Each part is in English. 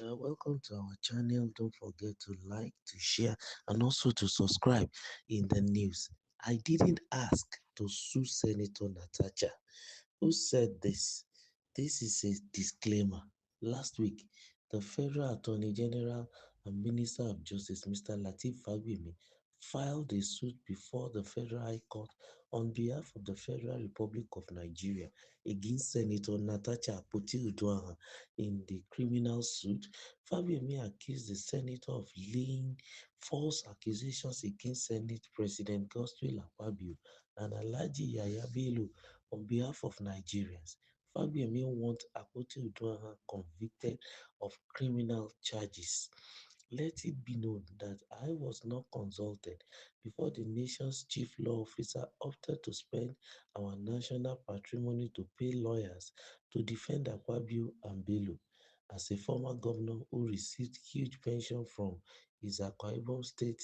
Welcome to our channel. Don't forget to like, to share, and also to subscribe in the news. I didn't ask to sue Senator Natasha. Who said this? This is a disclaimer. Last week, the Federal Attorney General and Minister of Justice, Mr. Lateef Fagbemi, filed a suit before the Federal High Court on behalf of the Federal Republic of Nigeria against Senator Natasha Akpoti in the criminal suit. Fagbemi accused the senator of laying false accusations against Senate President Godswill Akpabio and Alhaji Yahaya Bello on behalf of Nigerians. Fagbemi wants Akpoti convicted of criminal charges. Let it be known that I was not consulted before the nation's chief law officer opted to spend our national patrimony to pay lawyers to defend Akpabio and Bello. As a former governor who received huge pension from his Akwa Ibom state,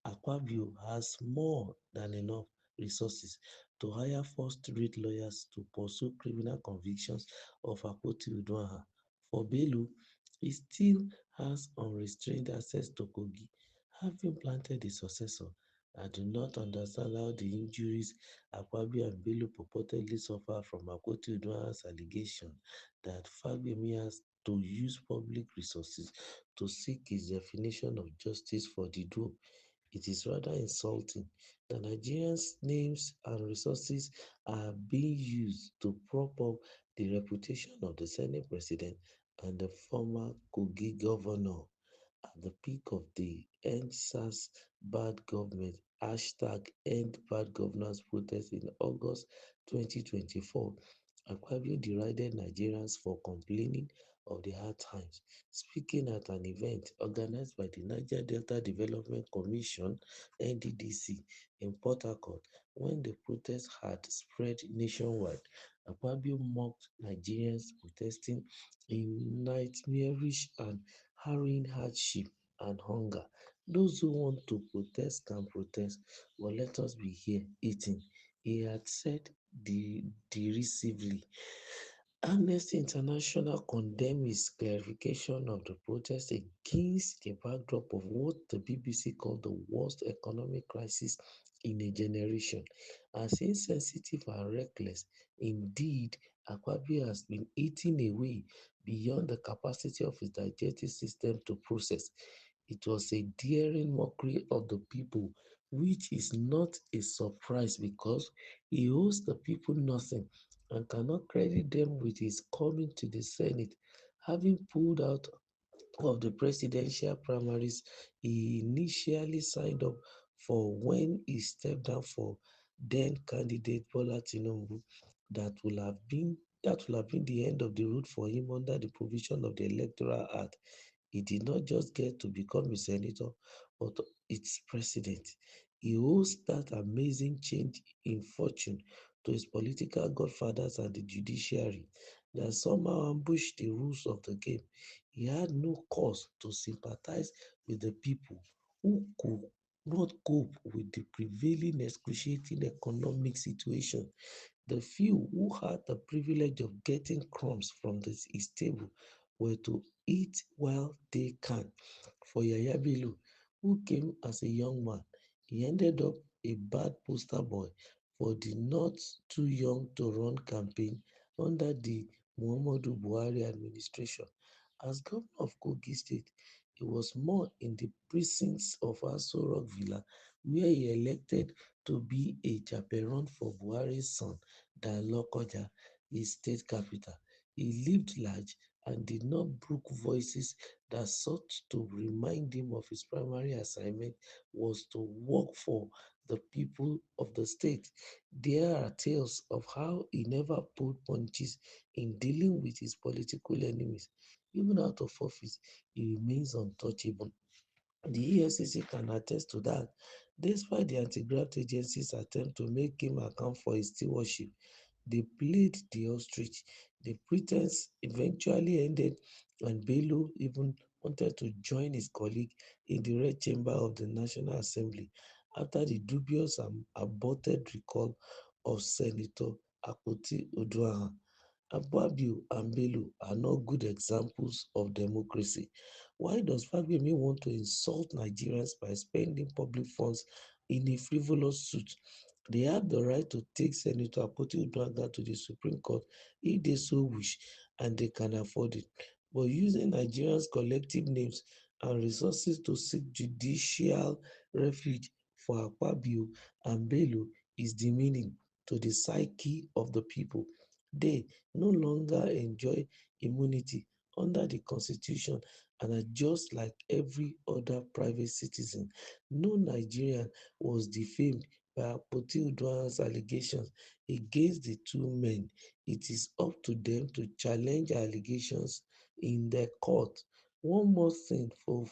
Akpabio has more than enough resources to hire first-rate lawyers to pursue criminal convictions of Akpoti Uduaghan. For Bello, he still has unrestrained access to Kogi, having planted a successor. I do not understand how the injuries Akpabio and Bello purportedly suffer from Akpoti Uduaghan's allegation that Fagbemi has to use public resources to seek his definition of justice for the duo. It is rather insulting that Nigerians' names and resources are being used to prop up the reputation of the Senate President and the former Kogi governor. At the peak of the End SARS Bad Government #End Bad Governance protest in August 2024, Akpabio derided Nigerians for complaining of the hard times. Speaking at an event organized by the Niger Delta Development Commission (NDDC) in Port Harcourt, when the protest had spread nationwide, Akpabio mocked Nigerians protesting in nightmarish and harrowing hardship and hunger. Those who want to protest can protest, but let us be here eating, he had said derisively. Amnesty International condemned his clarification of the protest against the backdrop of what the BBC called the worst economic crisis in a generation. As insensitive and reckless, indeed, Akpabio has been eating away beyond the capacity of his digestive system to process. It was a daring mockery of the people, which is not a surprise because he owes the people nothing and cannot credit them with his coming to the Senate, having pulled out of the presidential primaries he initially signed up for when he stepped down for then candidate Bola Tinubu. That will have been that will have been the end of the road for him under the provision of the Electoral Act. He did not just get to become a senator, but its president. He owes that amazing change in fortune to his political godfathers and the judiciary that somehow ambushed the rules of the game. He had no cause to sympathize with the people who could not cope with the prevailing excruciating economic situation. The few who had the privilege of getting crumbs from his table were to eat while they can. For Yaya Bello, who came as a young man, he ended up a bad poster boy for the not too young to run campaign under the Muhammadu Buhari administration. As governor of Kogi State, he was more in the precincts of Aso Rock Villa, where he elected to be a chaperone for Buhari's son than Lokoja, his state capital. He lived large and did not brook voices that sought to remind him of his primary assignment was to work for the people of the state. There are tales of how he never pulled punches in dealing with his political enemies. Even out of office, he remains untouchable. The EFCC can attest to that, despite the anti-graft agency's attempt to make him account for his stewardship. They played the ostrich. The pretense eventually ended when Bello even wanted to join his colleague in the Red Chamber of the National Assembly after the dubious and aborted recall of Senator Akpoti Uduaghan. Akpabio and Bello are not good examples of democracy. Why does Fagbemi want to insult Nigerians by spending public funds in a frivolous suit? They have the right to take Senator Akpoti-Uduaghan to the Supreme Court if they so wish and they can afford it. But using Nigerians' collective names and resources to seek judicial refuge for Akpabio and Bello is demeaning to the psyche of the people. They no longer enjoy immunity under the Constitution and are just like every other private citizen. No Nigerian was defamed by Akpoti Uduaghan's allegations against the two men. It is up to them to challenge allegations in the court. One more thing for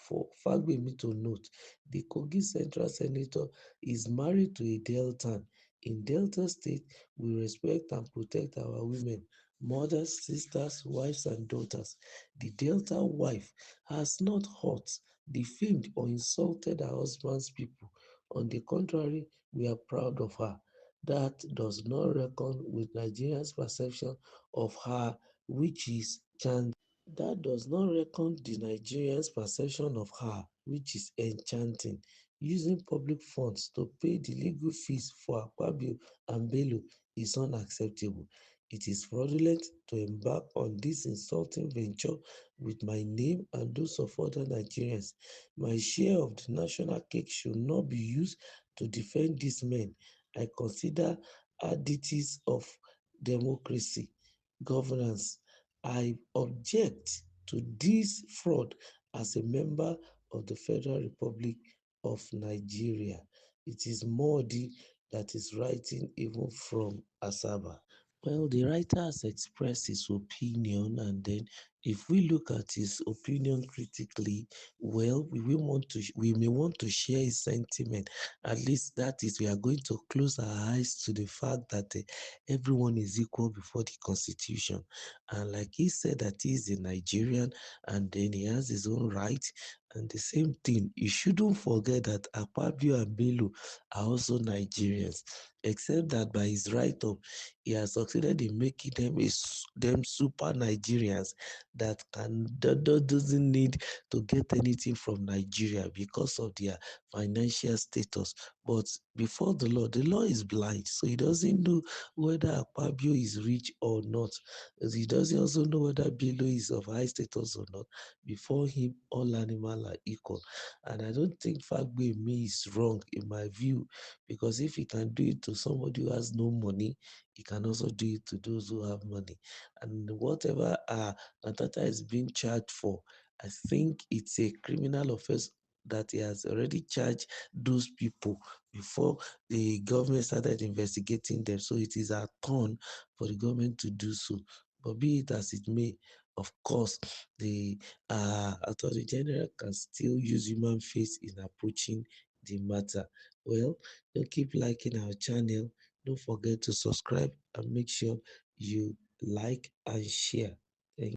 Fagbemi to note, the Kogi Central Senator is married to a Deltan. In Delta State, we respect and protect our women, mothers, sisters, wives, and daughters. The Delta wife has not hurt, defamed, or insulted her husband's people. On the contrary, we are proud of her. That does not reckon with Nigerians' perception of her, which is chant. That does not reckon the Nigerians' perception of her, which is enchanting. Using public funds to pay the legal fees for Akpabio and Bello is unacceptable. It is fraudulent to embark on this insulting venture with my name and those of other Nigerians. My share of the national cake should not be used to defend these men. I consider addities of democracy, governance. I object to this fraud as a member of the Federal Republic of Nigeria. It is Modi that is writing even from Asaba. Well, the writer has expressed his opinion, and then if we look at his opinion critically, well, we may want to share his sentiment. At least that is, we are going to close our eyes to the fact that everyone is equal before the Constitution, and like he said that he is a Nigerian, and then he has his own rights. And the same thing, you shouldn't forget that Akpabio and Bello are also Nigerians, except that by his write-up, he has succeeded in making them super Nigerians that doesn't need to get anything from Nigeria because of their financial status. But before the law is blind, so he doesn't know whether Akpabio is rich or not. He doesn't also know whether Bello is of high status or not. Before him, all animals are equal. And I don't think Fagbemi is wrong in my view, because if he can do it to somebody who has no money, he can also do it to those who have money. And whatever Natasha is being charged for, I think it's a criminal offense that he has already charged those people before the government started investigating them. So it is our turn for the government to do so. But be it as it may, of course, the Attorney General can still use human face in approaching the matter. Well, don't keep liking our channel. Don't forget to subscribe and make sure you like and share. Thank